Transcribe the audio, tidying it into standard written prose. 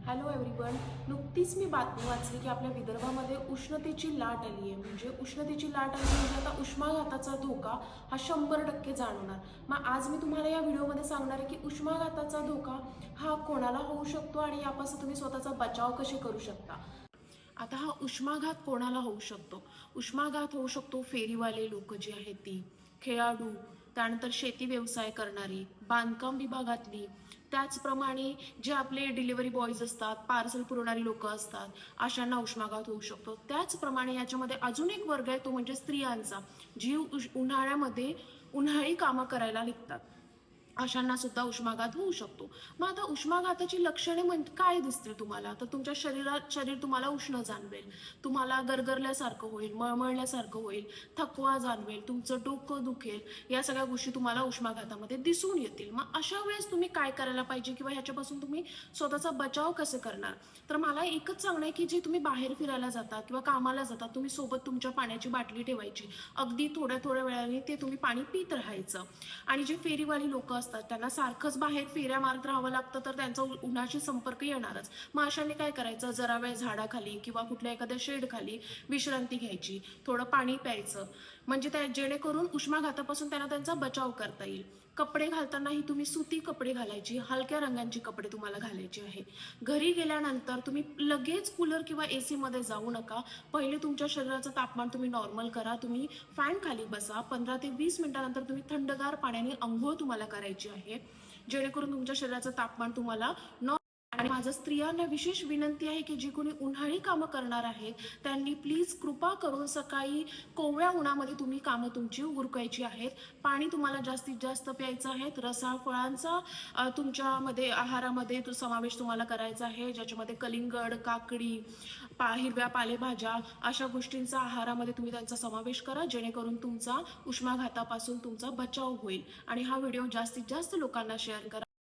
Hello everyone. नुकतीच मी बातमी वाचली की आपल्या विदर्भामध्ये उष्णतेची लाट आली आहे. म्हणजे उष्णतेची लाट आली म्हणजे आता उष्माघाताचा धोका हा 100% जाणवणार. मग आज मी तुम्हाला या व्हिडिओमध्ये सांगणार आहे की उष्माघाताचा धोका हा कोणाला होऊ शकतो आणि यापासून तुम्ही स्वतःचा बचाव कसे करू शकता. आता हा उष्माघात कोणाला होऊ शकतो? उष्माघात होऊ शकतो फेरीवाले लोक जे आहेत ती, खेळाडू, त्यानंतर शेती व्यवसाय करणारी, बांधकाम विभागातली, त्याचप्रमाणे जे आपले डिलिव्हरी बॉयज असतात, पार्सल पुरवणारी लोक असतात, अशांना उष्माघात होऊ शकतो. त्याचप्रमाणे याच्यामध्ये अजून एक वर्ग आहे तो म्हणजे स्त्रियांचा, जी उन्हाळ्यामध्ये उन्हाळी कामं करायला निघतात, अशांना सुद्धा उष्माघात होऊ शकतो. मग आता उष्माघाताची लक्षणे म्हणजे काय दिसतील तुम्हाला? तर तुमच्या शरीर तुम्हाला उष्ण जाणवेल, तुम्हाला गरगरल्यासारखं होईल, मळमळल्यासारखं होईल, थकवा जाणवेल, तुमचं डोकं दुखेल, या सगळ्या गोष्टी तुम्हाला उष्माघातामध्ये दिसून येतील. मग अशा वेळेस तुम्ही काय करायला पाहिजे किंवा ह्याच्यापासून तुम्ही स्वतःचा बचाव कसे करणार? तर मला एकच सांगणं आहे की जे तुम्ही बाहेर फिरायला जातात किंवा कामाला जातात, तुम्ही सोबत तुमच्या पाण्याची बाटली ठेवायची. अगदी थोड्या थोड्या वेळाने ते तुम्ही पाणी पित राहायचं. आणि जे फेरीवाली लोक असतात त्यांना सारखंच बाहेर फेऱ्या मारत राहावं लागतं, तर त्यांचा उन्हाशी संपर्क येणारच. मग अशाने काय करायचं, जरा वेळ झाडाखाली किंवा कुठल्या एखाद्या शेडखाली विश्रांती घ्यायची, थोडं पाणी प्यायचं, म्हणजे त्या जेणेकरून उष्माघातापासून त्यांना त्यांचा बचाव करता येईल. कपडे घालतानाही तुम्ही सुती कपडे घालायची, हलक्या रंगांची कपडे तुम्हाला घालायचे आहे. घरी गेल्यानंतर तुम्ही लगेच कूलर किंवा AC मध्ये जाऊ नका. पहिले तुमच्या शरीराचं तापमान तुम्ही नॉर्मल करा. तुम्ही फॅन खाली बसा. 15 ते 20 मिनिटानंतर तुम्ही थंडगार पाण्याने अंघोळ तुम्हाला करायची आहे, जेणेकरून तुमच्या शरीराचं तापमान तुम्हाला आणि माझं स्त्रियांना विशेष विनंती आहे की जी कोणी उन्हाळी कामं करणार आहेत त्यांनी प्लीज कृपा करून सकाळी कोवळ्या उन्हामध्ये तुम्ही कामं तुमची उरकायची आहेत. पाणी तुम्हाला जास्तीत जास्त प्यायचं आहे. रसाळ फळांचा तुमच्यामध्ये आहारामध्ये तो समावेश तुम्हाला करायचा आहे, ज्याच्यामध्ये कलिंगड, काकडी, हिरव्या पालेभाज्या अशा गोष्टींचा आहारामध्ये तुम्ही त्यांचा समावेश करा, जेणेकरून तुमचा उष्माघातापासून तुमचा बचाव होईल. आणि हा व्हिडिओ जास्तीत जास्त लोकांना शेअर करा.